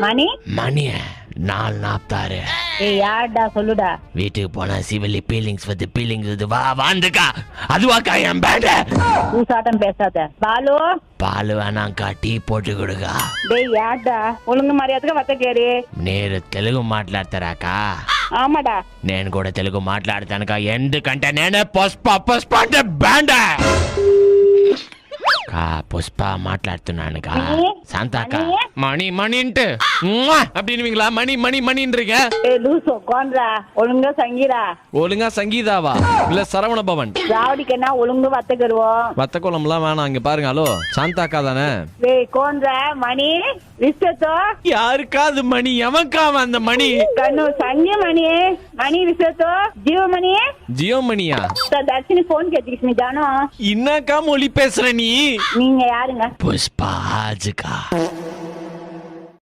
மணி மணிய 4:46. ஏய் யார்டா சொல்லுடா. வீட்டுக்கு போனா சிவலி பீலிங்ஸ் வந்து வா வாண்டுக்கா. அதுவாக்கா என் பேண்ட. ஊசாட்டம் பேசாத. பாலு பால் வேணாக்கா, டீ போட்டு கொடுக்கா. டேய் யார்டா ஒழுங்கு மரியாதைగా వత్త కేరి. నేను తెలుగు మాట్లాడతారాకా? ఆమాడా నేను కూడా తెలుగు మాట్లాడతానుకా. ఎందుకంటే నేనే పుష్ప అంటే బ్యాండ్. పుష్ప మాట్లాడుతున్నానుకా. శాంతాకా మణి అంటే அப்படின்னுவீங்களா? மணின்றீங்க. லூசோ கோன்ரா ஒழுங்கா சங்கீரா. ஒழுங்கா சங்கீதாவா இல்ல சரவண பவன்? ராவடிக்கனா ஒழுங்கு வத்த கருவோம். வத்த குளம்லாம் வேணாம். இங்க பாருங்க. ஹலோ சாந்தாக்கா தானே? டேய் கோன்ரா மணி விசேதோ. யாருக்கா அது மணி? எவன்காவ அந்த மணி? கண்ணு சங்கி மணி விசேதோ. ஜியோ மணியா? தர்ஷினி போன் கேட்டிக்கிச்சு ஜானோ. என்னக்கா மொழி பேசுற நீ? நீங்க யாருங்க? புஷ்பா ஆஜுக்கா.